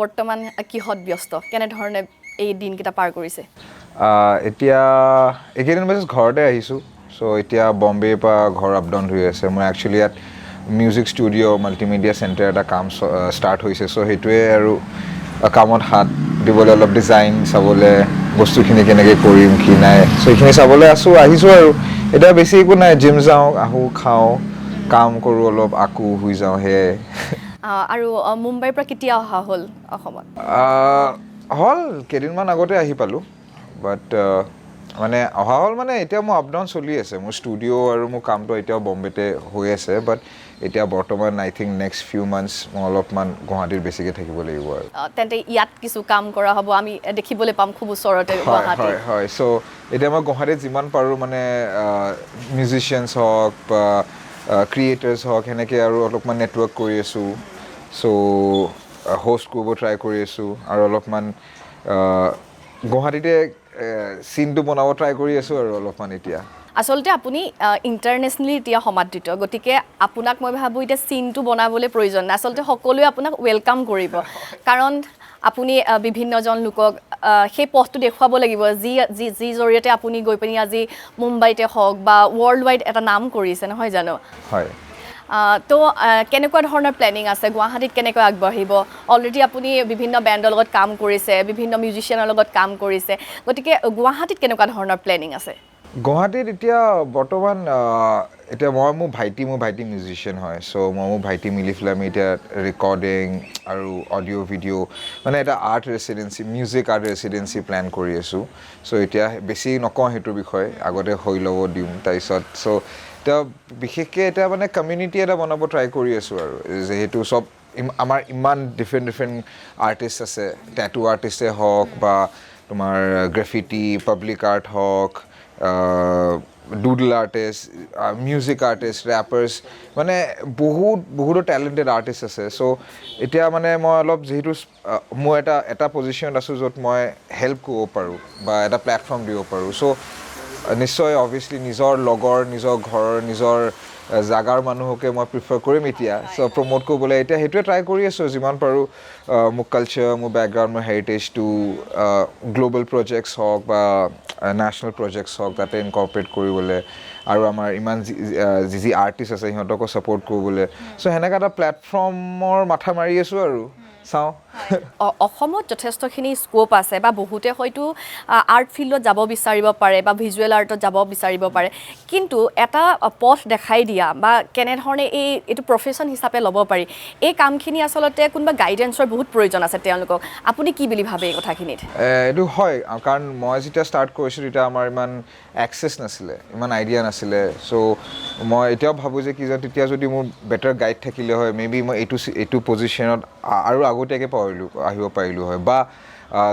বৰ্তমান কিহত ব্যস্ত কেনেধৰণে এই দিনকেইটা পাৰ কৰিছে এতিয়া এইকেইদিন বাছ ঘৰতে আহিছোঁ চ' এতিয়া বম্বেৰ পৰা ঘৰ আপ ডাউন হৈ আছে মই একচুৱেলি ইয়াত মিউজিক ষ্টুডিঅ' মাল্টিমিডিয়া চেণ্টাৰ এটা কাম ষ্টাৰ্ট হৈছে চ' সেইটোৱে আৰু কামত হাত দিবলৈ অলপ ডিজাইন চাবলৈ বস্তুখিনি কেনেকৈ কৰিম কি নাই চ' সেইখিনি চাবলৈ আহিছোঁ আৰু এতিয়া বেছি একো নাই জিম যাওঁ আহোঁ খাওঁ কাম কৰোঁ অলপ আকৌ শুই যাওঁ সেয়াই আৰু মুম্বাইৰ পৰা কেতিয়া অহা হ'ল অসমত হ'ল কেইদিনমান আগতে আহি পালোঁ বাট মানে অহা হ'ল মানে এতিয়া মোৰ আপ ডাউন চলি আছে মোৰ ষ্টুডিঅ' আৰু মোৰ কামটো এতিয়াও বম্বেতে হৈ আছে বাট এতিয়া বৰ্তমান আই থিংক নেক্সট ফিউ মান্থছ মই অলপমান গুৱাহাটীত বেছিকৈ থাকিব লাগিব আৰু তেন্তে ইয়াত কিছু কাম কৰা হ'ব আমি দেখিবলৈ পাম খুব ওচৰতে হয় হয় চ' এতিয়া মই গুৱাহাটীত যিমান পাৰোঁ মানে মিউজিচিয়ানছ হওক বা ক্ৰিয়েটাৰ্ছ হওক সেনেকৈ আৰু অলপমান নেটৱৰ্ক কৰি আছোঁ চ' হোষ্ট কৰিব ট্ৰাই কৰি আছোঁ আৰু অলপমান গুৱাহাটীতে চিনটো বনাব ট্ৰাই কৰি আছোঁ আৰু অলপমান এতিয়া আচলতে আপুনি ইণ্টাৰনেশ্যনেলি এতিয়া সমাদৃত গতিকে আপোনাক মই ভাবোঁ এতিয়া চিনটো বনাবলৈ প্ৰয়োজন নাই আচলতে সকলোৱে আপোনাক ৱেলকাম কৰিব কাৰণ আপুনি বিভিন্নজন লোকক সেই পথটো দেখুৱাব লাগিব যি জৰিয়তে আপুনি গৈ পিনি আজি মুম্বাইতে হওক বা ৱৰ্ল্ড ৱাইড এটা নাম কৰিছে নহয় জানো হয় তো কেনেকুৱা ধৰণৰ প্লেনিং আছে গুৱাহাটীত কেনেকৈ আগবাঢ়িব অলৰেডি আপুনি বিভিন্ন বেণ্ডৰ লগত কাম কৰিছে বিভিন্ন মিউজিচিয়ানৰ লগত কাম কৰিছে গতিকে গুৱাহাটীত কেনেকুৱা ধৰণৰ প্লেনিং আছে গুৱাহাটীত এতিয়া বৰ্তমান এতিয়া মোৰ ভাইটি মিউজিচিয়ান হয় চ' মোৰ ভাইটি মিলি পেলাই আমি এতিয়া ৰেকৰ্ডিং আৰু অডিঅ' ভিডিঅ' মানে এটা art residency music art residency plan কৰি আছোঁ চ' এতিয়া বেছি নকওঁ সেইটোৰ বিষয়ে আগতে হৈ ল'ব দিম তাৰপিছত চ' এতিয়া বিশেষকৈ এতিয়া মানে কমিউনিটি এটা বনাব ট্ৰাই কৰি আছোঁ আৰু যিহেতু চব আমাৰ ইমান ডিফাৰেণ্ট আৰ্টিষ্ট আছে টেটু আৰ্টিষ্টেই হওক বা তোমাৰ গ্ৰাফিটি পাব্লিক আৰ্ট হওক ডুডল আৰ্টিষ্ট মিউজিক আৰ্টিষ্ট ৰেপাৰ্ছ মানে বহুতো টেলেণ্টেড আৰ্টিষ্ট আছে চ' এতিয়া মানে মই অলপ যিহেতু মোৰ এটা পজিশ্যনত আছোঁ য'ত মই হেল্প কৰিব পাৰোঁ বা এটা প্লেটফৰ্ম দিব পাৰোঁ চ' নিশ্চয় অভিয়াছলি নিজৰ লগৰ নিজৰ ঘৰৰ নিজৰ জাগাৰ মানুহকে মই প্ৰিফাৰ কৰিম এতিয়া চ' প্ৰমোট কৰিবলৈ এতিয়া সেইটোৱে ট্ৰাই কৰি আছোঁ যিমান পাৰোঁ মোৰ কালচাৰ মোৰ বেকগ্ৰাউণ্ড মোৰ হেৰিটেজটো গ্ল'বেল প্ৰজেক্টছ হওক বা নেশ্যনেল প্ৰজেক্টছ হওক তাতে ইনকৰ্পৰেট কৰিবলৈ আৰু আমাৰ ইমান যি আৰ্টিষ্ট আছে সিহঁতকো ছাপোৰ্ট কৰিবলৈ চ' সেনেকুৱা এটা প্লেটফৰ্মৰ মাথা মাৰি আছোঁ আৰু চাওঁ অসমত যথেষ্টখিনি স্ক'প আছে বা বহুতে হয়তো আৰ্ট ফিল্ডত যাব বিচাৰিব পাৰে বা ভিজুৱেল আৰ্টত যাব বিচাৰিব পাৰে কিন্তু এটা পথ দেখাই দিয়া বা কেনেধৰণে এইটো প্ৰফেশ্যন হিচাপে ল'ব পাৰি এই কামখিনি আচলতে কোনোবা গাইডেঞ্চৰ বহুত প্ৰয়োজন আছে তেওঁলোকক আপুনি কি বুলি ভাবে এই কথাখিনিত এইটো হয় কাৰণ মই যেতিয়া ষ্টাৰ্ট কৰিছিলোঁ তেতিয়া আমাৰ ইমান এক্সেছ নাছিলে ইমান আইডিয়া নাছিলে চ' মই এতিয়াও ভাবোঁ যে তেতিয়া যদি মোৰ বেটাৰ গাইড থাকিলে হয় মে বি মই এইটো পজিশ্যনত আৰু আগতীয়াকৈ আহিব পাৰিলোঁ হয় বা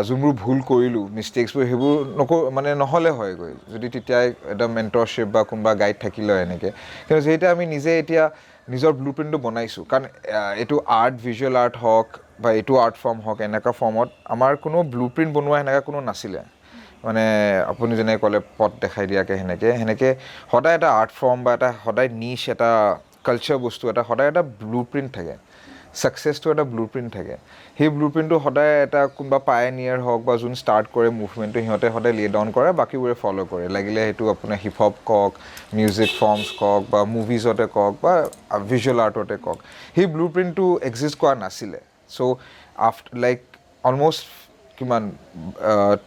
যোনবোৰ ভুল কৰিলোঁ মিষ্টেক্সবোৰ সেইবোৰ নহ'লে হয়গৈ যদি তেতিয়াই এটা মেণ্টৰশ্বিপ বা কোনোবা গাইড থাকিলে হয় এনেকৈ কিন্তু যিহেতু আমি নিজে এতিয়া নিজৰ ব্লু প্ৰিণ্টটো বনাইছোঁ কাৰণ এইটো আৰ্ট ভিজুৱেল আৰ্ট হওক বা এইটো আৰ্ট ফৰ্ম হওক এনেকুৱা ফৰ্মত আমাৰ কোনো ব্লু প্ৰিণ্ট বনোৱা সেনেকুৱা কোনো নাছিলে মানে আপুনি যেনেকৈ ক'লে পথ দেখাই দিয়াকৈ সেনেকৈ সদায় এটা আৰ্ট ফৰ্ম বা এটা সদায় নিচ এটা কালচাৰ বস্তু এটা সদায় এটা ব্লু প্ৰিণ্ট থাকে ছাকচেছটো এটা ব্লু প্ৰিণ্ট থাকে সেই ব্লু প্ৰিণ্টটো সদায় এটা কোনোবা পায়নিয়াৰ হওক বা যোন ষ্টাৰ্ট কৰে মুভমেণ্টটো সিহঁতে সদায় লে ডাউন কৰে বাকীবোৰে ফ'ল' কৰে লাগিলে সেইটো আপোনাৰ হিপ হপ কওক মিউজিক ফৰ্মছ কওক বা মুভিজতে কওক বা ভিজুৱেল আৰ্টতে কওক সেই ব্লু প্ৰিণ্টটো এক্সিষ্ট কৰা নাছিলে চ' লাইক অলম'ষ্ট কিমান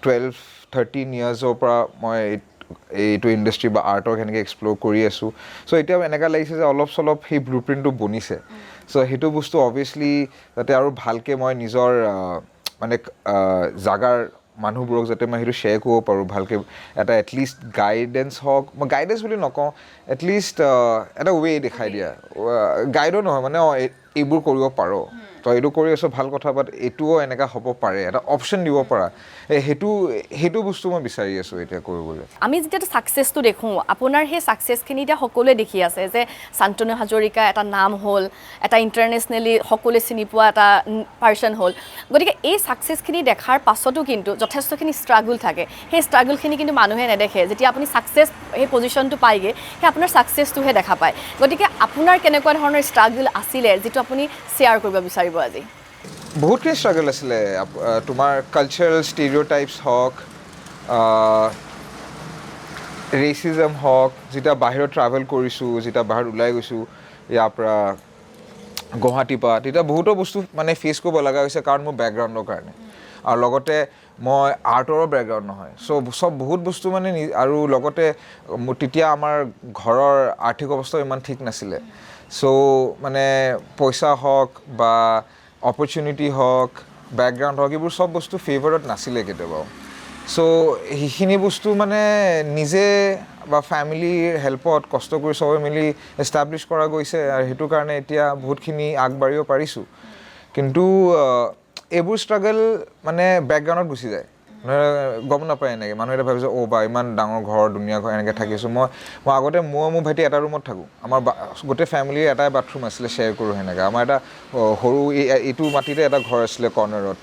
12-13 ইয়াৰ্ছৰ পৰা মই এইটো ইণ্ডাষ্ট্ৰি বা আৰ্টক সেনেকৈ এক্সপ্ল'ৰ কৰি আছোঁ চ' এতিয়া এনেকুৱা লাগিছে যে অলপ চলপ সেই ব্লু প্ৰিণ্টটো বনিছে চ' সেইটো বস্তু অভিয়াছলি যাতে আৰু ভালকৈ মই নিজৰ মানে জাগাৰ মানুহবোৰক যাতে মই সেইটো শ্বেয়াৰ কৰিব পাৰোঁ ভালকৈ এটা এটলিষ্ট গাইডেঞ্চ হওক মই গাইডেঞ্চ বুলি নকওঁ এটলিষ্ট এটা ৱে দেখাই দিয়া গাইডো নহয় মানে এইবোৰ কৰিব পাৰ তই এইটো কৰি আছ ভাল কথা বাট এইটোও এনেকুৱা হ'ব পাৰে এটা অপশ্যন দিব পাৰা সেইটো বস্তু মই বিচাৰি আছোঁ এতিয়া কৰিবলৈ আমি যেতিয়া ছাকচেছটো দেখোঁ আপোনাৰ সেই ছাকচেছখিনি এতিয়া সকলোৱে দেখি আছে যে শান্তনু হাজৰিকা এটা নাম হ'ল এটা ইণ্টাৰনেশ্যনেলি সকলোৱে চিনি পোৱা এটা পাৰ্চন হ'ল গতিকে এই ছাকচেছখিনি দেখাৰ পাছতো কিন্তু যথেষ্টখিনি ষ্ট্ৰাগল থাকে সেই ষ্ট্ৰাগলখিনি কিন্তু মানুহে নেদেখে যেতিয়া আপুনি ছাকচেছ সেই পজিশ্যনটো পায়গৈ সেই আপোনাৰ ছাকচেছটোহে দেখা পায় গতিকে আপোনাৰ কেনেকুৱা ধৰণৰ ষ্ট্ৰাগল আছিলে যিটো আপুনি শ্বেয়াৰ কৰিব বিচাৰিব আজি বহুতখিনি ষ্ট্ৰাগল আছিলে তোমাৰ কালচাৰেল ষ্টেৰিঅ'টাইপছ হওক ৰেচিজম হওক যেতিয়া বাহিৰত ট্ৰাভেল কৰিছোঁ যেতিয়া বাহিৰত ওলাই গৈছোঁ ইয়াৰ পৰা গুৱাহাটীৰ পৰা তেতিয়া বহুতো বস্তু মানে ফেচ কৰিব লগা হৈছে কাৰণ মোৰ বেকগ্ৰাউণ্ডৰ কাৰণে আৰু লগতে মই আৰ্টৰো বেকগ্ৰাউণ্ড নহয় চব বহুত বস্তু মানে আৰু লগতে তেতিয়া আমাৰ ঘৰৰ আৰ্থিক অৱস্থাও ইমান ঠিক নাছিলে মানে পইচা হওক বা অপৰচুনিটি হওক বেকগ্ৰাউণ্ড হওক এইবোৰ চব বস্তু ফেভাৰত নাছিলে কেতিয়াবাও সেইখিনি বস্তু মানে নিজে বা ফেমিলিৰ হেল্পত কষ্ট কৰি চবে মিলি এষ্টাব্লিছ কৰা গৈছে আৰু সেইটো কাৰণে এতিয়া বহুতখিনি আগবাঢ়িব পাৰিছোঁ কিন্তু এইবোৰ ষ্ট্ৰাগল মানে বেকগ্ৰাউণ্ডত গুচি যায় গম নাপায় এনেকৈ মানুহে এটা ভাবিছে বা ইমান ডাঙৰ ঘৰ ধুনীয়া ঘৰ এনেকৈ থাকিছোঁ মই আগতে মোৰ ভাইটি এটা ৰুমত থাকোঁ আমাৰ গোটেই ফেমিলিৰ এটাই বাথৰুম আছিলে শ্বেয়াৰ কৰোঁ সেনেকৈ আমাৰ এটা সৰু এইটো মাটিতে এটা ঘৰ আছিলে কৰ্নাৰত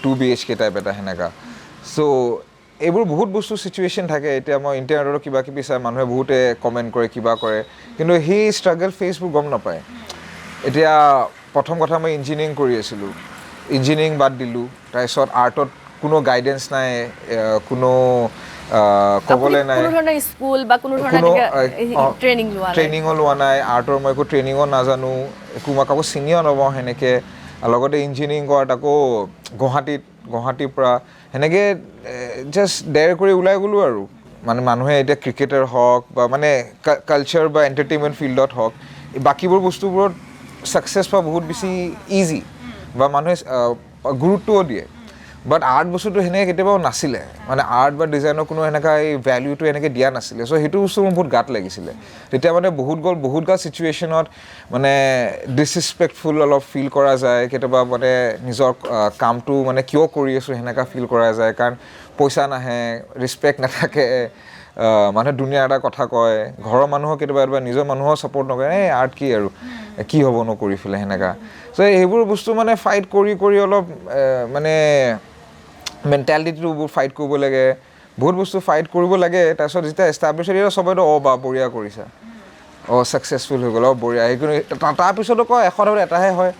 2 BHK টাইপ এটা সেনেকা এইবোৰ বহুত বস্তু চিটুৱেশ্যন থাকে এতিয়া মই ইণ্টাৰনেটত কিবা কিবি চাই মানুহে বহুতে কমেণ্ট কৰে কিবা কৰে কিন্তু সেই ষ্ট্ৰাগল ফেচবোৰ গম নাপায় এতিয়া প্ৰথম কথা মই ইঞ্জিনিয়াৰিং কৰি আছিলোঁ ইঞ্জিনিয়াৰিং বাদ দিলোঁ তাৰপিছত আৰ্টত কোনো গাইডেঞ্চ নাই কোনো ক'বলৈ নাই কোনো ধৰণৰ স্কুল বা কোনো ধৰণৰ ট্ৰেইনিঙো লোৱা নাই আৰ্টৰ মই একো ট্ৰেইনিঙো নাজানো একো মই কাকো চিনিও নাপাওঁ সেনেকৈ লগতে ইঞ্জিনিয়াৰিং কৰাত আকৌ গুৱাহাটীৰ পৰা সেনেকৈ জাষ্ট ডেৰ কৰি ওলাই গ'লোঁ আৰু মানে মানুহে এতিয়া ক্ৰিকেটাৰ হওক বা মানে কালচাৰ বা এণ্টাৰটেইনমেণ্ট ফিল্ডত হওক বাকীবোৰ বস্তুবোৰত ছাকচেছ পোৱা বহুত বেছি ইজি বা মানুহে গুৰুত্বও দিয়ে বাট আৰ্ট বস্তুটো সেনেকৈ কেতিয়াবাও নাছিলে মানে আৰ্ট বা ডিজাইনৰ কোনো সেনেকুৱা এই ভেলিউটো এনেকৈ দিয়া নাছিলে সেইটো বস্তু মোৰ বহুত গাত লাগিছিলে তেতিয়া মানে বহুত গাল চিটুৱেশ্যনত মানে ডিছৰেচপেক্টফুল অলপ ফিল কৰা যায় কেতিয়াবা মানে নিজৰ কামটো মানে কিয় কৰি আছোঁ সেনেকুৱা ফিল কৰা যায় কাৰণ পইচা নাহে ৰেচপেক্ট নাথাকে মানুহে দুনীয়াৰ এটা কথা কয় ঘৰৰ মানুহক কেতিয়াবা নিজৰ মানুহক ছাপৰ্ট নকৰে আৰ্ট কি আৰু কি হ'ব নকৰি পেলাই সেনেকুৱা সেইবোৰ বস্তু মানে ফাইট কৰি অলপ মানে মেণ্টেলিটিটো ফাইট কৰিব লাগে বহুত বস্তু ফাইট কৰিব লাগে তাৰপিছত যেতিয়া এষ্টাব্লিছ হৈ চবেইতো বা বঢ়িয়া কৰিছা ছাকচেছফুল হৈ গ'ল বঢ়িয়া সেইখিনি তাৰপিছতো কয় এশ এটাহে হয়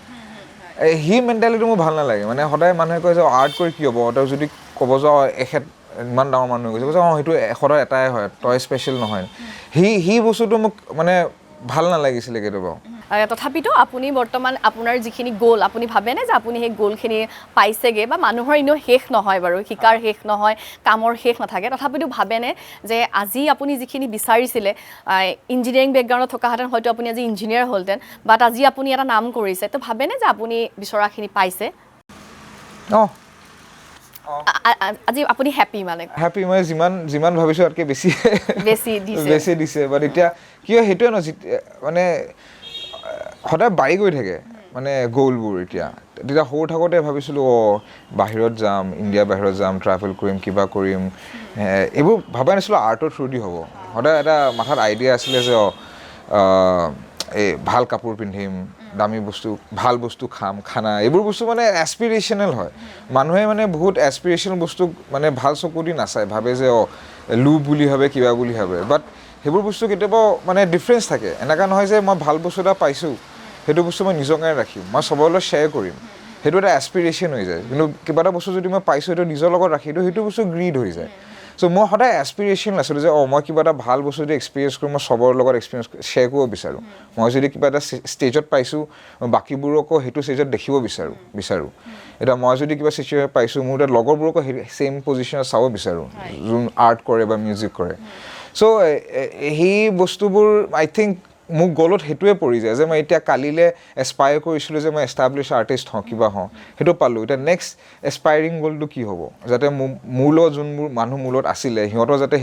সি মেণ্টেলিটি মোৰ ভাল নালাগে মানে সদায় মানুহে কয় যে আৰ্ট কৰি কি হ'ব তই যদি ক'ব যাওঁ এখেত ইমান ডাঙৰ মানুহ হৈ গৈছে সেইটো এশ এটাই হয় তই স্পেচিয়েল নহয় সি বস্তুটো মোক মানে ভাল নালাগিছিলে কেতিয়াবা তথাপিতো আপুনি বৰ্তমান আপোনাৰ যিখিনি গ'ল আপুনি ভাবেনে যে আপুনি সেই গ'লখিনি পাইছেগৈ বা মানুহৰ এনেও শেষ নহয় বাৰু শিকাৰ শেষ নহয় কামৰ শেষ নাথাকে তথাপিতো ভাবেনে যে আজি আপুনি যিখিনি বিচাৰিছিলে ইঞ্জিনিয়াৰিং বেকগ্ৰাউণ্ডত থকাহেঁতেন হয়তো আপুনি আজি ইঞ্জিনিয়াৰ হ'লহেঁতেন বাট আজি আপুনি এটা নাম কৰিছে তো ভাবেনে যে আপুনি বিচৰাখিনি পাইছে আজি আপুনি হেপী মানে হেপী মই যিমান ভাবিছোঁ তাতকৈ বেছি দিছে বাট এতিয়া কিয় সেইটোৱে ন মানে সদায় বাঢ়ি গৈ থাকে মানে গ'লবোৰ তেতিয়া সৰু থাকোঁতে ভাবিছিলোঁ বাহিৰত যাম ইণ্ডিয়াৰ বাহিৰত যাম ট্ৰেভেল কৰিম কিবা কৰিম এইবোৰ ভবাই নাছিলোঁ আৰ্টৰ থ্ৰুদি হ'ব সদায় এটা মাথাত আইডিয়া আছিলে যে এই ভাল কাপোৰ পিন্ধিম দামী বস্তু ভাল বস্তু খাম খানা এইবোৰ বস্তু মানে এছপিৰেশ্যনেল হয় মানুহে মানে বহুত এছপিৰেশ্যনেল বস্তু মানে ভাল চকু দি নাচায় ভাবে যে লোভ বুলি ভাবে কিবা বুলি ভাবে বাট সেইবোৰ বস্তু কেতিয়াবা মানে ডিফাৰেঞ্চ থাকে এনেকুৱা নহয় যে মই ভাল বস্তু এটা পাইছোঁ সেইটো বস্তু মই নিজৰ কাৰণে ৰাখিম মই চবৰ লগত শ্বেয়াৰ কৰিম সেইটো এটা এছপিৰেশ্যন হৈ যায় কিন্তু কিবা এটা বস্তু যদি মই পাইছোঁ সেইটো নিজৰ লগত ৰাখি দিওঁ সেইটো বস্তু গ্ৰীড হৈ যায় মই সদায় এছপিৰেশ্যন আছিলোঁ যে মই কিবা এটা ভাল বস্তু যদি এক্সপিৰিয়েঞ্চ কৰোঁ মই চবৰ লগত এক্সপিৰিয়েঞ্চ শ্বেয়াৰ কৰিব বিচাৰোঁ মই যদি কিবা এটা ষ্টেজত পাইছোঁ বাকীবোৰকো সেইটো ষ্টেজত দেখিব বিচাৰোঁ এতিয়া মই যদি কিবা চিটুৱেশ্যন পাইছোঁ মোৰ তাত লগৰবোৰকো সেই ছেইম পজিশ্যনত চাব বিচাৰোঁ যোন আৰ্ট কৰে বা মিউজিক কৰে সেই বস্তুবোৰ আই থিংক মোক গ'লত সেইটোৱে পৰি যায় যে মই এতিয়া কালিলৈ এছপায়াৰ কৰিছিলোঁ যে মই এষ্টাব্লিছ আৰ্টিষ্ট হওঁ কিবা হওঁ সেইটো পালোঁ এতিয়া নেক্সট এছপায়াৰিং গ'লটো কি হ'ব যাতে মোৰ লগত যোনবোৰ মানুহ মোৰ লগত আছিলে সিহঁতৰ যাতে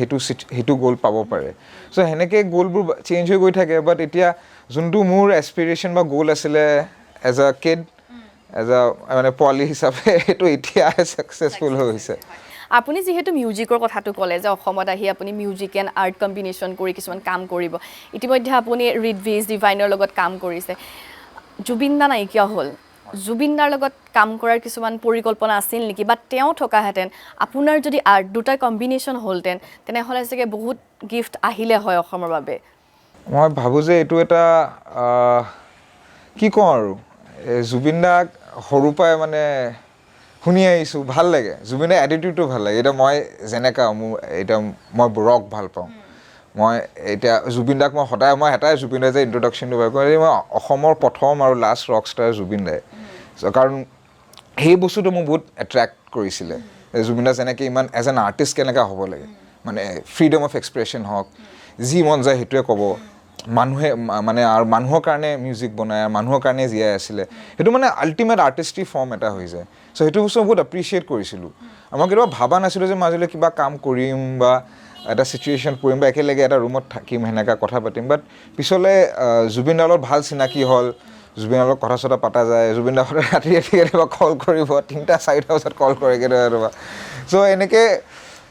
সেইটো গ'ল পাব পাৰে সেনেকৈ গ'লবোৰ চেঞ্জ হৈ গৈ থাকে বাট এতিয়া যোনটো মোৰ এছপিৰেশ্যন বা গ'ল আছিলে এজ আ কিড মানে পোৱালি হিচাপে সেইটো এতিয়াহে ছাকচেছফুল হৈছে আপুনি যিহেতু মিউজিকৰ কথাটো ক'লে যে অসমত আহি আপুনি মিউজিক এণ্ড আৰ্ট কম্বিনেশ্যন কৰি কিছুমান কাম কৰিব ইতিমধ্যে আপুনি ৰিডভিজ ডিভাইনৰ লগত কাম কৰিছে জুবিন দা নাইকিয়া হ'ল জুবিন দাৰ লগত কাম কৰাৰ কিছুমান পৰিকল্পনা আছিল নেকি বা তেওঁ থকাহেঁতেন আপোনাৰ যদি আৰ্ট দুটা কম্বিনেশ্যন হ'লহেঁতেন তেনেহ'লে চাগে বহুত গিফ্ট আহিলে হয় অসমৰ বাবে মই ভাবোঁ যে এইটো এটা কি কওঁ আৰু জুবিন দাক সৰুৰ পৰাই মানে শুনি আহিছোঁ, ভাল লাগে। জুবিনৰ এটিটিউডটো ভাল লাগে। এতিয়া মই যেনেকা মই ৰক ভাল পাওঁ, মই এতিয়া জুবিন দাক মই এটাই জুবিন দাই যে ইন্ট্ৰডাকশ্যনটো পাই কওঁ, মই অসমৰ প্ৰথম আৰু লাষ্ট ৰক ষ্টাৰ জুবিন দাই। কাৰণ সেই বস্তুটো মোক বহুত এট্ৰেক্ট কৰিছিলে। জুবিন দা যেনেকৈ ইমান এজ এন আৰ্টিষ্ট কেনেকৈ হ'ব লাগে, মানে ফ্ৰীডম অফ এক্সপ্ৰেছন হওক, যি মন যায় সেইটোৱে ক'ব, মানুহে মানে আৰু মানুহৰ কাৰণে মিউজিক বনায়, মানুহৰ কাৰণে জীয়াই আছিলে, সেইটো মানে আল্টিমেট আৰ্টিষ্ট্ৰি ফৰ্ম এটা হৈ যায়। চ' সেইটো বস্তু বহুত এপ্ৰিচিয়েট কৰিছিলোঁ। মই কেতিয়াবা ভাবা নাছিলোঁ যে মাজলৈ কিবা কাম কৰিম বা এটা চিটুৱেশ্যন পৰিম বা একেলগে এটা ৰুমত থাকিম, সেনেকুৱা কথা পাতিম। বাট পিছলৈ জুবিন দাৰ লগত ভাল চিনাকি হ'ল, জুবিনৰ লগত কথা চথা পতা যায়, জুবিন দা সদায় ৰাতি কেতিয়াবা কল কৰিব, 3-4টা বজাত কল কৰে কেতিয়াবা। চ' এনেকৈ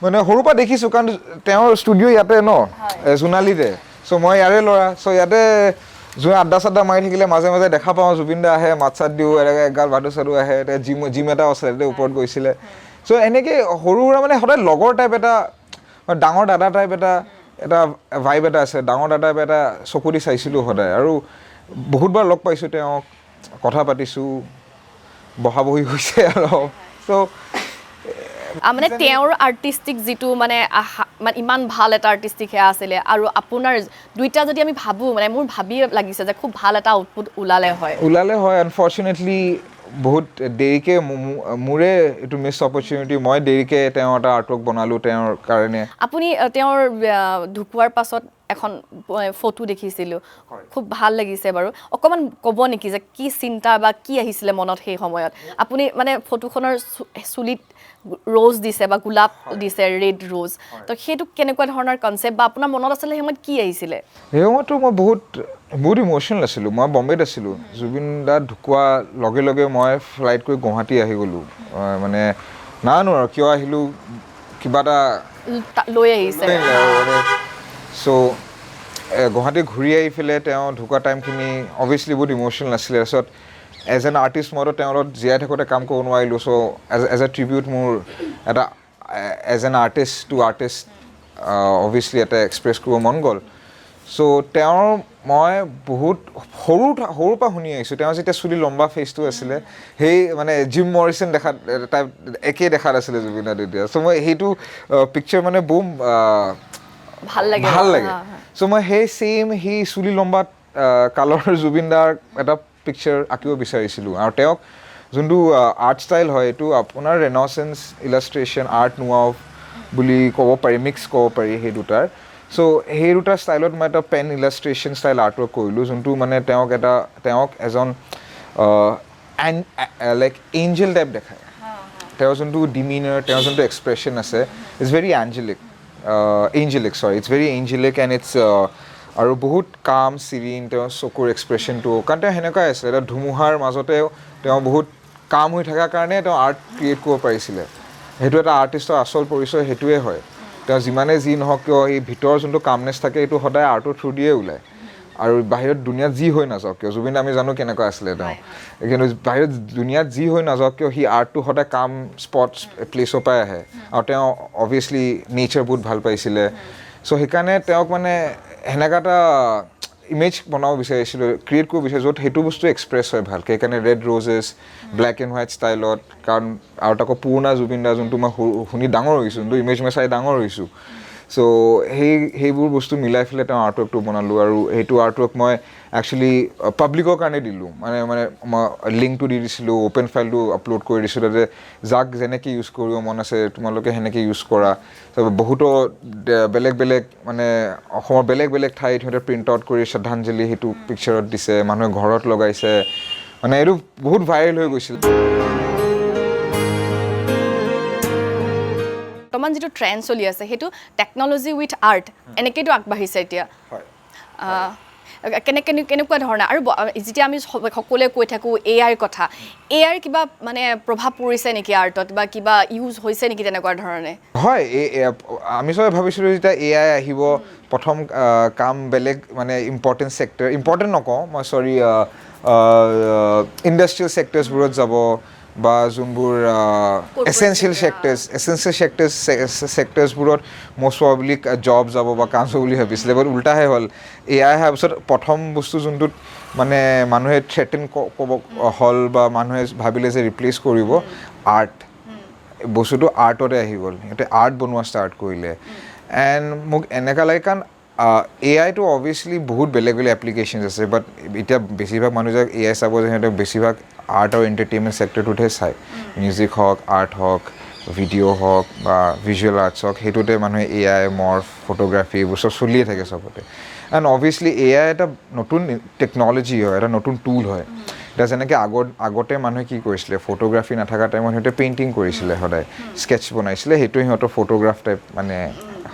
মানে সৰুৰ পৰা দেখিছোঁ, কাৰণ তেওঁৰ ষ্টুডিঅ' ইয়াতে ন, জোনালীতে। চ' মই ইয়াৰে ল'ৰা, চ' ইয়াতে আড্ডা চাড্ডা মাৰি থাকিলে মাজে মাজে দেখা পাওঁ, জুবিন দা আহে, মাত চাত দিওঁ, এনেকৈ এগাল বাদু চাদু আহে, জিম এটা আছে তাতে ওপৰত গৈছিলে। চ' এনেকৈ সৰু সুৰা মানে সদায় লগৰ টাইপ এটা, ডাঙৰ দাদা টাইপ এটা ভাইব এটা আছে, ডাঙৰ দাদা টাইপ এটা চকু দি চাইছিলোঁ সদায়। আৰু বহুতবাৰ লগ পাইছোঁ তেওঁক, কথা পাতিছোঁ, বহা বহি হৈছে অলপ। চ' মানে তেওঁৰ আৰ্টিষ্টিক যিটো মানে ইমান ভাল এটা আৰ্টিষ্টিক সেয়া আছিলে, আৰু আপোনাৰ দুইটা যদি আমি ভাবোঁ, মানে মোৰ ভাবি লাগিছে যে খুব ভাল এটা আউটপুট ওলালে হয়। আনফৰ্চুনেটলি বহুত দেৰিকৈ মোৰে এইটো মিছ অপৰচুনিটি। মই দেৰিকৈ তেওঁ এটা আৰ্টৱৰ্ক বনালোঁ তেওঁৰ কাৰণে। আপুনি তেওঁৰ ঢুকুৱাৰ পাছত এখন ফটো দেখিছিলোঁ, খুব ভাল লাগিছে বাৰু। অকণমান ক'ব নেকি যে কি চিন্তা বা কি আহিছিলে মনত সেই সময়ত? আপুনি মানে ফটোখনৰ চুলিত ৰ'জ দিছে বা গোলাপ দিছে, ৰেড ৰ'জ, তো সেইটো কেনেকুৱা ধৰণৰ কনচেপ্ট বা আপোনাৰ মনত আছিলে সেই সময়ত কি আহিছিলে? সেই সময়তো মই বহুত ইম'চনেল আছিলোঁ। মই বম্বেত আছিলোঁ, জুবিন দা ঢুকুৱা লগে লগে মই ফ্লাইট কৰি গুৱাহাটী আহি গ'লোঁ। মানে নাজানো আৰু কিয় আহিলোঁ, কিবা এটা লৈ আহিছে। চ' গুৱাহাটী ঘূৰি আহি পেলাই তেওঁ ঢুকুৱা টাইমখিনি অভিয়াছলি বহুত ইম'চনেল আছিলে। তাৰপিছত এজ এন আৰ্টিষ্ট মইতো তেওঁৰ লগত জীয়াই থাকোঁতে কাম কৰিব নোৱাৰিলোঁ। চ' এজ এ ট্ৰিবিউট মোৰ এটা as an artist to artist obviously এটা এক্সপ্ৰেছ কৰিব মন গ'ল। চ' তেওঁৰ মই বহুত সৰুৰ পৰা শুনি আহিছোঁ। তেওঁ যেতিয়া চুলি লম্বা ফেচটো আছিলে, সেই মানে জিম মৰিচন দেখাত টাইপ একেই দেখাত আছিলে জুবিন দা তেতিয়া। চ' মই সেইটো পিকচাৰ মানে ভাল লাগে। চ' মই সেই চুলি লম্বাত কালৰ জুবিন দাৰ এটা পিকচাৰ আঁকিব বিচাৰিছিলোঁ। আৰু তেওঁক যোনটো আৰ্ট ষ্টাইল হয়, এইটো আপোনাৰ ৰেন'চেঞ্চ ইলাষ্ট্ৰেশ্যন, আৰ্ট নোৱাও বুলি ক'ব পাৰি, মিক্স ক'ব পাৰি সেই দুটাৰ। চ' সেই দুটা ষ্টাইলত মই এটা পেন ইলাষ্ট্ৰেশ্যন ষ্টাইল আৰ্টৱৰ্ক কৰিলোঁ, যোনটো মানে তেওঁক এজন লাইক এঞ্জেল টাইপ দেখায়। তেওঁৰ যোনটো ডিমিনাৰ, তেওঁৰ যোনটো এক্সপ্ৰেশ্যন আছে, it's very it's very angelic and it's আৰু বহুত কাম চিৰিন তেওঁৰ চকুৰ এক্সপ্ৰেশ্যনটো। কাৰণ তেওঁ সেনেকুৱাই আছিলে, এটা ধুমুহাৰ মাজতেও তেওঁ বহুত কাম হৈ থকাৰ কাৰণে তেওঁ আৰ্ট ক্ৰিয়েট কৰিব পাৰিছিলে। সেইটো এটা আৰ্টিষ্টৰ আচল পৰিচয় সেইটোৱে হয়। তেওঁ যিমানে যি নহওক কিয়, এই ভিতৰৰ যোনটো কামনেছ থাকে, সেইটো সদায় আৰ্টৰ থ্ৰু দিয়ে ওলায়। আৰু বাহিৰত দুনিয়াত যি হৈ নাযাওক কিয়, জুবিন দা আমি জানো কেনেকুৱা আছিলে তেওঁ, কিন্তু বাহিৰত দুনিয়াত যি হৈ নাযাওক কিয়, সি আৰ্টটো সদায় কাম স্পট প্লেচৰ পৰাই আহে। আৰু তেওঁ অভিয়াছলি নেচাৰ বহুত ভাল পাইছিলে। চ' সেইকাৰণে তেওঁক মানে সেনেকুৱা এটা ইমেজ বনাব বিচাৰিছিলোঁ, ক্ৰিয়েট কৰিব বিচাৰিছোঁ, য'ত সেইটো বস্তু এক্সপ্ৰেছ হয় ভালকৈ। সেইকাৰণে red roses, black and white ষ্টাইলত, কাৰণ আৰু তাকো পুৰণা জুবিন দা যোনটো মই শুনি ডাঙৰ হৈছোঁ, যোনটো ইমেজ মই চাই ডাঙৰ হৈছোঁ। চ' সেইবোৰ বস্তু মিলাই পেলাই তেওঁ আৰ্টৱৰ্কটো বনালোঁ। আৰু সেইটো আৰ্টৱৰ্ক মই একচুৱেলি পাব্লিকৰ কাৰণে দিলোঁ, মানে মই লিংকটো দি দিছিলোঁ, অ'পেন ফাইলটো আপলোড কৰি দিছিলোঁ, যে যাক যেনেকৈ ইউজ কৰিব মন আছে তোমালোকে সেনেকৈ ইউজ কৰা। বহুতো বেলেগ মানে অসমৰ বেলেগ ঠাইত সিহঁতে প্ৰিণ্ট আউট কৰি শ্ৰদ্ধাঞ্জলি সেইটো পিকচাৰত দিছে, মানুহে ঘৰত লগাইছে, মানে এইটো বহুত ভাইৰেল হৈ গৈছিল। বৰ্তমান যিটো ট্ৰেণ্ড চলি আছে, সেইটো টেকন'লজি উইথ আৰ্ট এনেকৈতো আগবাঢ়িছে এতিয়া। কেনেকুৱা ধৰণৰ? আৰু যেতিয়া আমি সকলোৱে কৈ থাকোঁ AI কথা, AI কিবা মানে প্ৰভাৱ পৰিছে নেকি আৰ্টত, বা কিবা ইউজ হৈছে নেকি তেনেকুৱা ধৰণে? হয়, আমি চবে ভাবিছিলোঁ যেতিয়া AI আহিব, প্ৰথম কাম বেলেগ মানে ইম্পৰ্টেণ্ট নকওঁ মই, ইণ্ডাষ্ট্ৰিয়েল ছেক্টৰছবোৰত যাব, বা যোনবোৰ এচেঞ্চিয়েল ছেক্টৰছবোৰত মষ্ট প্ৰবাবলি জব যাব বা কাম যাব বুলি ভাবিছিলে। বাট উল্টাহে হ'ল, AI অহাৰ পিছত প্ৰথম বস্তু যোনটোত মানে মানুহে থ্ৰেটেন ক'ব হ'ল বা মানুহে ভাবিলে যে ৰিপ্লেচ কৰিব আৰ্ট বস্তুটো আৰ্টতে আহি গ'ল সিহঁতে আৰ্ট বনোৱা ষ্টাৰ্ট কৰিলে এণ্ড মোক এনেকুৱা লাগে কাৰণ এআইটো অভিয়াছলি বহুত বেলেগ বেলেগ এপ্লিকেশ্যনছ আছে বাট এতিয়া বেছিভাগ মানুহ যাক এআই চাব যে সিহঁতে বেছিভাগ আৰ্ট আৰু এণ্টাৰটেইনমেণ্ট ছেক্টৰটোতহে চায় মিউজিক হওক আৰ্ট হওক ভিডিঅ' হওক বা ভিজুৱেল আৰ্টছ হওক সেইটোতে মানুহে এআই মৰ্ফ ফটোগ্ৰাফী এইবোৰ চব চলিয়ে থাকে চবতে এণ্ড অভিয়াছলি এআই এটা নতুন টেকন'লজি হয় এটা নতুন টুল হয় এতিয়া যেনেকৈ আগতে মানুহে কি কৰিছিলে ফটোগ্ৰাফী নাথাকা টাইমত সিহঁতে পেইণ্টিং কৰিছিলে সদায় স্কেটছ বনাইছিলে সেইটো সিহঁতৰ ফটোগ্ৰাফ টাইপ মানে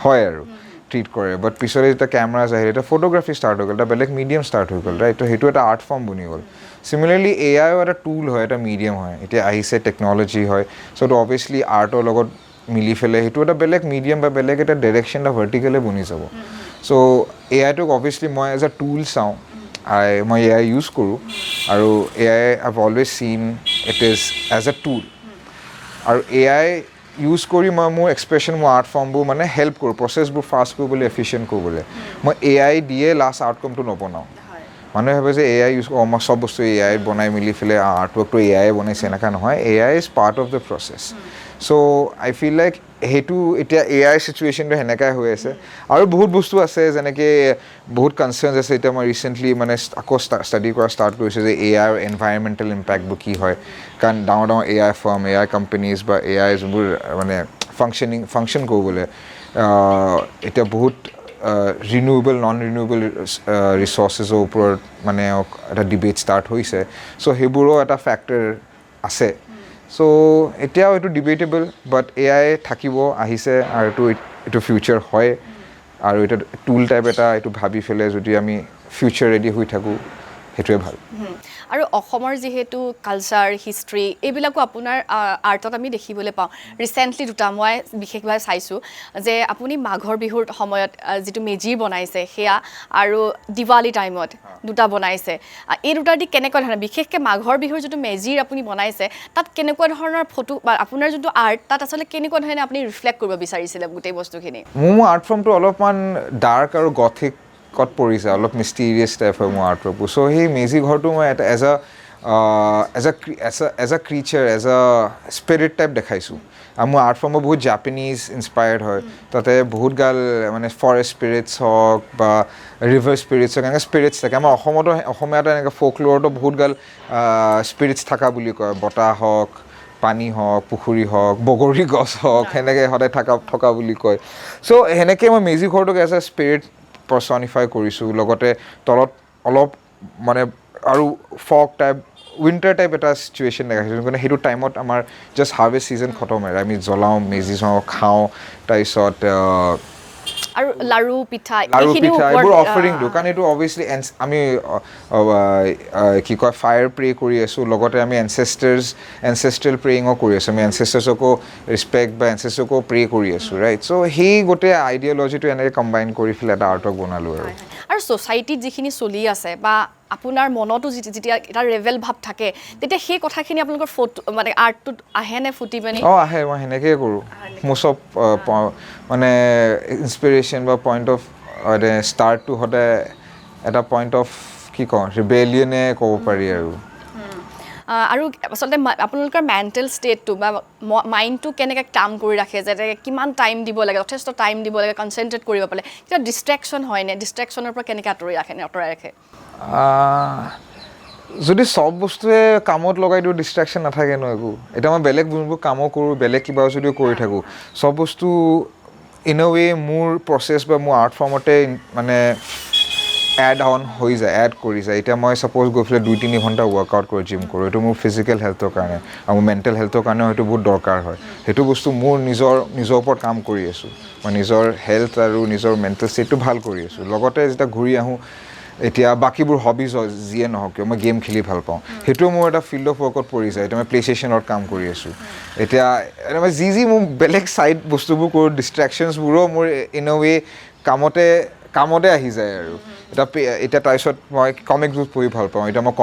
হয় আৰু ট্ৰিট কৰে বাট পিছতে যেতিয়া কেমেৰাজ আহিলে এতিয়া ফটোগ্ৰাফী ষ্টাৰ্ট হৈ গ'ল এটা বেলেগ মিডিয়াম ষ্টাৰ্ট হৈ গ'ল ৰাইট তো সেইটো এটা আৰ্ট ফৰ্ম বনি গ'ল চিমিলাৰলি এআইও এটা টুল হয় এটা মিডিয়াম হয় এতিয়া আহিছে টেকন'লজি হয় চ' এইটো অভিয়াছলি আৰ্টৰ লগত মিলি পেলাই সেইটো এটা বেলেগ মিডিয়াম বা বেলেগ এটা ডাইৰেকশ্যন এটা ভাৰ্টিকেলে বনি যাব চ' এআইটোক অভিয়াছলি মই এজ এ টুল চাওঁ মই এআই ইউজ কৰোঁ আৰু এআই আইভ অলৱেজ চিন ইট ইজ এজ এ টুল আৰু এআই ইউজ কৰি মই মোৰ এক্সপ্ৰেশ্যন মোৰ আৰ্ট ফৰ্মবোৰ মানে হেল্প কৰোঁ প্ৰচেছবোৰ ফাষ্ট কৰিবলৈ এফিচিয়েণ্ট কৰিবলৈ মই এআই দিয়ে লাষ্ট আউটকামটো নবনাওঁ মানুহে ভাবে যে এআই ইউজ মই চব বস্তু এআই বনাই মেলি পেলাই আৰ্টৱৰ্কটো এআই বনাইছে এনেকুৱা নহয় AI is part of the process so' I feel like সেইটো এতিয়া এআই চিটুৱেশ্যনটো সেনেকাই হৈ আছে আৰু বহুত বস্তু আছে যেনেকৈ বহুত কনচাৰ্নছ আছে এতিয়া মই ৰিচেণ্টলি মানে আকৌ ষ্টাডি কৰা ষ্টাৰ্ট কৰিছোঁ যে এআইৰ এনভাইৰমেণ্টেল ইম্পেক্টবোৰ কি হয় কাৰণ ডাঙৰ ডাঙৰ এআই ফাৰ্ম এআই কোম্পানীজ বা এআই যোনবোৰ মানে ফাংচন কৰিবলৈ এতিয়া বহুত ৰিনিউৱেবল নন ৰিনিউৱেবল ৰিচৰ্চেছৰ ওপৰত মানে এটা ডিবেট ষ্টাৰ্ট হৈছে চ' সেইবোৰো এটা ফেক্টৰ আছে চ' এতিয়াও এইটো ডিবেটেবল বাট এআই থাকিব আহিছে আৰু এইটো ফিউচাৰ হয় আৰু এটা টুল টাইপ এটা এইটো ভাবি পেলাই যদি আমি ফিউচাৰ ৰেডি হৈ থাকোঁ সেইটোৱে ভাল আৰু অসমৰ যিহেতু কালচাৰ হিষ্ট্ৰী এইবিলাকো আপোনাৰ আৰ্টত আমি দেখিবলৈ পাওঁ ৰিচেণ্টলি দুটা মই বিশেষভাৱে চাইছোঁ যে আপুনি মাঘৰ বিহুৰ সময়ত যিটো মেজি বনাইছে সেয়া আৰু দিৱালী টাইমত দুটা বনাইছে এই দুটাৰ দি কেনেকুৱা ধৰণৰ বিশেষকৈ মাঘৰ বিহুৰ যিটো মেজিৰ আপুনি বনাইছে তাত কেনেকুৱা ধৰণৰ ফটো বা আপোনাৰ যোনটো আৰ্ট তাত আচলতে কেনেকুৱা ধৰণে আপুনি ৰিফ্লেক্ট কৰিব বিচাৰিছিলে গোটেই বস্তুখিনি মোৰ আৰ্ট ফৰ্মটো অলপমান ডাৰ্ক আৰু গথিক কত পৰিছে অলপ মিষ্টিৰিয়াছ টাইপ হয় মোৰ আৰ্টৱৰ্কবোৰ চ' সেই মেজি ঘৰটো মই এটা as a creature as a spirit type দেখাইছোঁ আৰু মোৰ আৰ্ট ফৰ্মবোৰ বহুত জাপানীজ ইনস্পায়াৰ্ড হয় তাতে বহুত গাল মানে ফৰেষ্ট স্পিৰিটছ হওক বা ৰিভাৰ স্পিৰিটছ হওক এনেকৈ স্পিৰিটছ থাকে আমাৰ অসমীয়াতো এনেকৈ ফ'কল'ৰতো বহুত গাল স্পিৰিটছ থকা বুলি কয় বতাহ হওক পানী হওক পুখুৰী হওক বগৰী গছ হওক সেনেকৈ সদায় থকা বুলি কয় চ' সেনেকৈ মই মেজি ঘৰটোক এজ এ স্পিৰিট পাৰ্চনিফাই কৰিছোঁ লগতে তলত অলপ মানে আৰু ফগ টাইপ উইণ্টাৰ টাইপ এটা চিটুৱেশ্যন দেখাইছোঁ মানে সেইটো টাইমত আমাৰ জাষ্ট হাৰ্ভেষ্ট ছিজন খতম হয় আমি জ্বলাওঁ মেজি চাওঁ খাওঁ তাৰপিছত আৰু লাৰু পিঠা এইবোৰ অফাৰিং দিওঁ কাৰণ এইটো অভিয়াছলি আমি কি কয় ফায়াৰ প্ৰে কৰি আছোঁ লগতে আমি এনচেষ্ট্ৰেল প্ৰেয়িঙো কৰি আছোঁ আমি এনচেষ্টাৰ্ছকো ৰেচপেক্ট বা এনচেষ্টাৰ্ছকো প্ৰে কৰি আছোঁ ৰাইট চ' সেই গোটেই আইডিয়লজিটো এনেকৈ কম্বাইন কৰি পেলাই এটা আৰ্টৱৰ্ক বনালোঁ আৰু ছ'চাইটিত যিখিনি চলি আছে বা আপোনাৰ মনতো যেতিয়া এটা ৰেভেল ভাৱ থাকে তেতিয়া সেই কথাখিনি আপোনালোকৰ ফটো মানে আৰ্টটোত আহেনে ফুটি পিনি আহে মই সেনেকৈয়ে কৰোঁ মোৰ চব মানে ইনস্পিৰেশ্যন বা পইণ্ট অফ ষ্টাৰ্টটো সদায় এটা পইণ্ট অফ কি কওঁ ৰিবেলিয়নে ক'ব পাৰি আৰু আচলতে আপোনালোকৰ মেণ্টেল ষ্টেটটো বা মাইণ্ডটো কেনেকৈ কাম কৰি ৰাখে যাতে কিমান টাইম দিব লাগে যথেষ্ট টাইম দিব লাগে কনচেনট্ৰেট কৰিব পাৰে কিবা ডিষ্ট্ৰেকশ্যন হয়নে ডিষ্ট্ৰেকশ্যনৰ পৰা কেনেকৈ আঁতৰাই ৰাখে যদি চব বস্তুৱে কামত লগাই দিওঁ ডিষ্ট্ৰেকশ্যন নাথাকে ন একো এতিয়া মই বেলেগ যোনবোৰ কামো কৰোঁ বেলেগ কিবা যদিও কৰি থাকোঁ চব বস্তু ইন এ ৱে মোৰ প্ৰচেছ বা মোৰ আৰ্ট ফৰ্মতে মানে এড কৰি যায় এতিয়া মই ছাপ'জ গৈ পেলাই 2-3 ঘণ্টা ৱৰ্কআউট কৰি জিম কৰোঁ এইটো মোৰ ফিজিকেল হেল্থৰ কাৰণে আৰু মোৰ মেণ্টেল হেল্থৰ কাৰণেও সেইটো বহুত দৰকাৰ হয় সেইটো বস্তু মোৰ নিজৰ ওপৰত কাম কৰি আছোঁ মই নিজৰ হেল্থ আৰু নিজৰ মেণ্টেল ষ্টেটটো ভাল কৰি আছোঁ লগতে যেতিয়া ঘূৰি আহোঁ এতিয়া বাকীবোৰ হবিজ হয় যিয়ে নহওক কিয় মই গেম খেলি ভাল পাওঁ সেইটোও মোৰ এটা ফিল্ড অফ ৱৰ্কত পৰি যায় এতিয়া মই প্লে ষ্টেশ্যনত কাম কৰি আছোঁ এতিয়া মই যি মোৰ বেলেগ ছাইড বস্তুবোৰ কৰোঁ ডিষ্ট্ৰেকশ্যনছবোৰো মোৰ ইন এ ৱে কামতে আহি যায় আৰু এতিয়া তাৰপিছত মই কমিক বুক পঢ়ি ভাল পাওঁ এতিয়া মই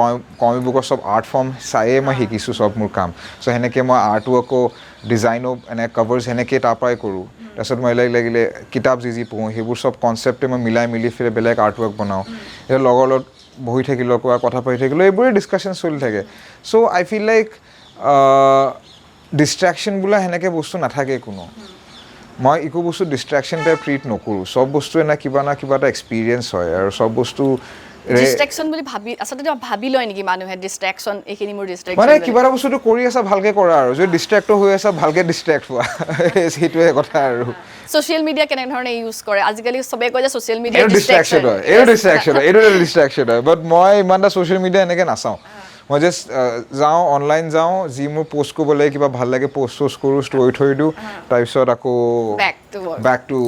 কমিক বুকৰ চব আৰ্ট ফৰ্ম চায়ে মই শিকিছোঁ চব মোৰ কাম চ' সেনেকৈ মই আৰ্ট ৱৰ্কো ডিজাইনো এনে কভাৰ্ছ সেনেকৈ তাৰ পৰাই কৰোঁ তাৰপিছত মই লাগিলে কিতাপ যি পঢ়োঁ সেইবোৰ চব কনচেপ্টে মই মিলাই মিলি পেলাই বেলেগ আৰ্ট ৱৰ্ক বনাওঁ এতিয়া লগৰ লগত বহি থাকিলোঁ কোৱা কথা পাতি থাকিলোঁ এইবোৰে ডিছকাশ্যন চলি থাকে চ' আই ফিল লাইক ডিষ্ট্ৰেকশ্যন বোলা সেনেকৈ বস্তু নাথাকে কোনো মই একো বস্তু ডিষ্ট্ৰেকশ্যন টাইপ ট্ৰিট নকৰোঁ চব বস্তুৱে না কিবা এটা এক্সপিৰিয়েঞ্চ হয় আৰু চব বস্তু ডিষ্ট্ৰেকশ্যন বুলি ভাবি আচলতে ভাবি লয় নেকি মানুহে ডিষ্ট্ৰেকশ্যন এইখিনি মোৰ ডিষ্ট্ৰেকশ্যন মানে কিবা এটা বস্তুটো কৰি আছা ভালকে কৰা আৰু যদি ডিষ্ট্ৰেক্টো হৈ আছা ভালকে ডিষ্ট্ৰেক্ট হোৱা সেইটোৱে কথা আৰু ছ'চিয়েল মিডিয়া কেনেধৰণে ইউজ কৰে আজিকালি চবে কয় যে ছ'চিয়েল মিডিয়া এইটো ডিষ্ট্ৰেকশ্যন হয় বাট মই ইমান এটা ছ'চিয়েল মিডিয়া এনেকৈ নাচাওঁ মই জাষ্ট যাওঁ অনলাইন যাওঁ যি মোৰ পষ্ট কৰিব লাগে কিবা ভাল লাগে পষ্ট কৰোঁ ষ্টৰি থৈ দিওঁ তাৰপিছত আকৌ বেক টু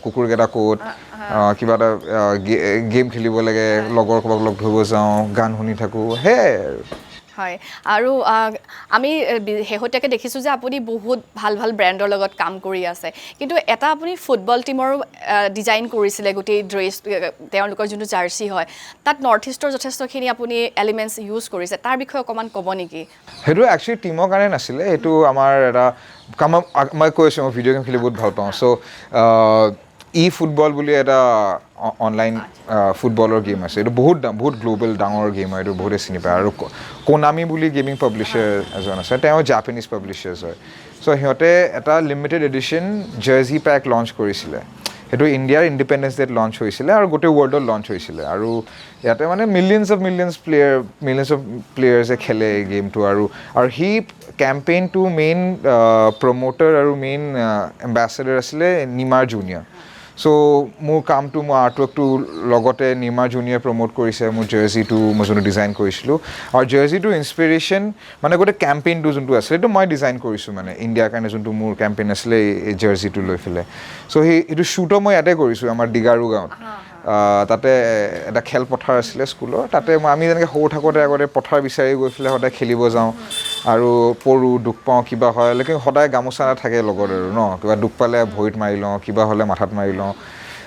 কুকুৰকেইটা ক'ত কিবা এটা গেম খেলিব লাগে লগৰ ক'ৰবাক লগ ধৰিব যাওঁ গান শুনি থাকোঁ সেয়াই আৰু হয় আৰু আমি শেহতীয়াকৈ দেখিছোঁ যে আপুনি বহুত ভাল ভাল ব্ৰেণ্ডৰ লগত কাম কৰি আছে কিন্তু এটা আপুনি ফুটবল টীমৰো ডিজাইন কৰিছিলে গোটেই ড্ৰেছ তেওঁলোকৰ যোনটো জাৰ্চি হয় তাত নৰ্থ ইষ্টৰ যথেষ্টখিনি আপুনি এলিমেণ্টছ ইউজ কৰিছে তাৰ বিষয়ে অকণমান ক'ব নেকি সেইটো একচুৱেলি টীমৰ কাৰণে নাছিলে এইটো আমাৰ এটা কাম মই কৈছোঁ মই ভিডিঅ' গেম খেলি বহুত ভাল পাওঁ চ' ফুটবল বুলি এটা অনলাইন ফুটবলৰ গেম আছে এইটো বহুত গ্ল'বেল ডাঙৰ গেম হয় এইটো বহুতে চিনি পায় আৰু কোনামি বুলি গেমিং পাব্লিশ্বাৰ এজন আছে তেওঁ জাপানীজ পাব্লিশ্বাৰ্ছ হয় চ' সিহঁতে এটা limited edition jersey pack launch কৰিছিলে সেইটো ইণ্ডিয়াৰ ইণ্ডিপেণ্ডেঞ্চ ডেত লঞ্চ হৈছিলে আৰু গোটেই ৱৰ্ল্ডত লঞ্চ হৈছিলে আৰু ইয়াতে মানে মিলিয়নছ অফ প্লেয়াৰ্ছে খেলে এই গেমটো আৰু সি কেম্পেইনটো মেইন প্ৰমোটাৰ আৰু মেইন এম্বেচেডৰ আছিলে নিমাৰ জুনিয়ৰ চ' মোৰ কামটো মই আৰ্টৱৰ্কটো লগতে নিমাৰ জুনিয়ৰ প্ৰমোট কৰিছে মোৰ জাৰ্চিটো মই যোনটো ডিজাইন কৰিছিলোঁ আৰু জাৰ্চিটোৰ ইনস্পিৰেশ্যন মানে গোটেই কেম্পেইনটো যোনটো আছিলে সেইটো মই ডিজাইন কৰিছোঁ মানে ইণ্ডিয়াৰ কাৰণে যোনটো মোৰ কেম্পেইন আছিলে এই জাৰ্চিটো লৈ পেলাই চ' এইটো শ্বুটো মই ইয়াতে কৰিছোঁ আমাৰ ডিগাৰু গাঁৱত তাতে এটা খেলপথাৰ আছিলে স্কুলৰ তাতে আমি যেনেকৈ সৰু থাকোঁতে আগতে পথাৰ বিচাৰি গৈ পেলাই সদায় খেলিব যাওঁ আৰু পৰোঁ দুখ পাওঁ কিবা হয় লেকিন সদায় গামোচা নাথাকে লগত আৰু ন কিবা দুখ পালে ভৰিত মাৰি লওঁ কিবা হ'লে মাথাত মাৰি লওঁ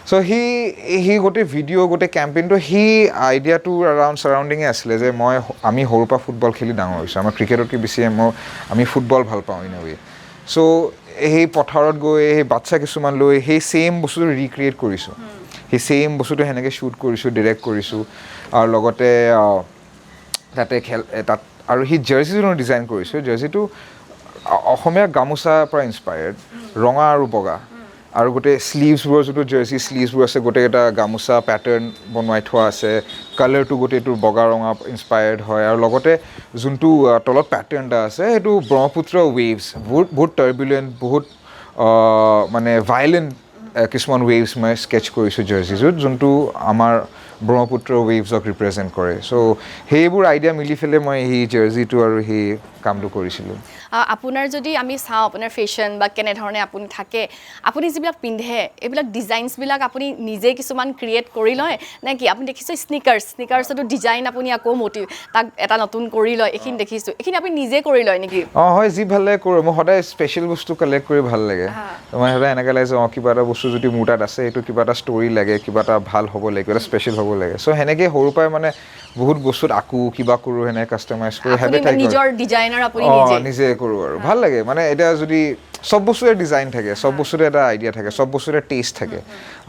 চ' সি গোটেই ভিডিঅ' গোটেই কেম্পেইনটো আইডিয়াটো চাৰাউণ্ডিঙে আছিলে যে আমি সৰুৰ পৰা ফুটবল খেলি ডাঙৰ হৈছোঁ আমাৰ ক্ৰিকেটতকৈ বেছি আমি ফুটবল ভাল পাওঁ ইন এ ৱে চ' সেই পথাৰত গৈ সেই বাচ্ছা কিছুমান লৈ সেই ছেইম বস্তুটো ৰিক্ৰিয়েট কৰিছোঁ সেই ছেইম বস্তুটো সেনেকৈ শ্বুট কৰিছোঁ ডিৰেক্ট কৰিছোঁ আৰু লগতে তাতে তাত আৰু সেই জাৰ্চি যোনটো ডিজাইন কৰিছোঁ জাৰ্চিটো অসমীয়া গামোচাৰ পৰা ইনস্পায়াৰ্ড ৰঙা আৰু বগা আৰু গোটেই স্লিভছবোৰৰ যোনটো জাৰ্চি স্লিভছবোৰ আছে গোটেইকেইটা গামোচা পেটাৰ্ণ বনোৱাই থোৱা আছে কালাৰটো গোটেইটো বগা ৰঙা ইনস্পায়াৰ্ড হয় আৰু লগতে যোনটো তলত পেটাৰ্ণ এটা আছে সেইটো ব্ৰহ্মপুত্ৰ ৱেভছ বহুত টাৰ্বুলেণ্ট বহুত মানে ভাইলেণ্ট কিছুমান ৱেভছ মই স্কেচ কৰিছোঁ জাৰ্চিটোত যোনটো আমাৰ ব্ৰহ্মপুত্ৰ ৱেভছক ৰিপ্ৰেজেণ্ট কৰে চ' সেইবোৰ আইডিয়া মিলি পেলাই মই সেই জাৰ্চিটো আৰু সেই কামটো কৰিছিলোঁ আপোনাৰ যদি আমি চাওঁ আপোনাৰ ফেশ্বন বা কেনেধৰণে আপুনি থাকে আপুনি যিবিলাক পিন্ধে এইবিলাক ডিজাইনছবিলাক আপুনি নিজে কিছুমান ক্ৰিয়েট কৰি লয় নে কি আপুনি দেখিছোঁ স্নিকাৰ্ছতো ডিজাইন আপুনি আকৌ তাক এটা নতুন কৰি লয় এইখিনি দেখিছোঁ এইখিনি আপুনি নিজে কৰি লয় নেকি হয় যি ভাল লাগে কৰোঁ মই সদায় স্পেচিয়েল বস্তু কালেক্ট কৰি ভাল লাগে মই সদায় এনেকৈ লাগে যে কিবা এটা বস্তু যদি মোৰ তাত আছে সেইটো কিবা এটা ষ্টৰি লাগে কিবা এটা ভাল হ'ব লাগে কিবা এটা স্পেচিয়েল হ'ব লাগে চ' সেনেকৈ সৰুৰ পৰাই মানে বহুত বস্তুত আকোঁ কিবা কৰোঁ সেনেকৈ কাষ্টমাইজ কৰোঁ নিজৰ ডিজাইনাৰ আপুনি নিজে কৰোঁ আৰু ভাল লাগে মানে এতিয়া যদি চব বস্তুৰে ডিজাইন থাকে চব বস্তুৰে এটা আইডিয়া থাকে চব বস্তুৰে টেষ্ট থাকে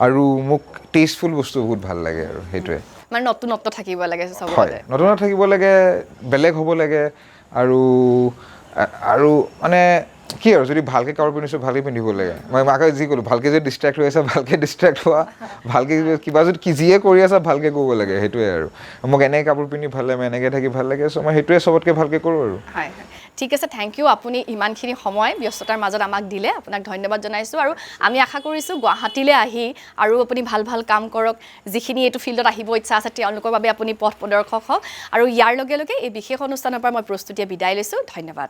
আৰু মোক টেষ্টফুল বস্তু বহুত ভাল লাগে আৰু সেইটোৱে মানে নতুনত্ব থাকিব লাগে হয় নতুনত্ব থাকিব লাগে বেলেগ হ'ব লাগে আৰু মানে কি আৰু যদি ভালকৈ কাপোৰ পিন্ধিছোঁ ভালকৈ পিন্ধিব লাগে মই মাকে যি ক'লোঁ ভালকৈ যদি ডিষ্ট্ৰেক্ট হৈ আছে ভালকৈ ডিষ্ট্ৰেক্ট হোৱা ভালকৈ কিবা যদি যিয়ে কৰি আছা ভালকৈ ক'ব লাগে সেইটোৱে আৰু মোক এনেকৈ কাপোৰ পিন্ধি ভাল লাগে মই এনেকৈ থাকি ভাল লাগে চ' মই সেইটোৱে চবতকৈ ভালকৈ কৰোঁ আৰু হয় ঠিক আছে থেংক ইউ আপুনি ইমানখিনি সময় ব্যস্ততাৰ মাজত আমাক দিলে আপোনাক ধন্যবাদ জনাইছোঁ আৰু আমি আশা কৰিছোঁ গুৱাহাটীলৈ আহি আৰু আপুনি ভাল ভাল কাম কৰক যিখিনি এইটো ফিল্ডত আহিব ইচ্ছা আছে তেওঁলোকৰ বাবে আপুনি পথ প্ৰদৰ্শক হওক আৰু ইয়াৰ লগে লগে এই বিশেষ অনুষ্ঠানৰ পৰা মই প্ৰস্তুতিয়ে বিদায় লৈছোঁ ধন্যবাদ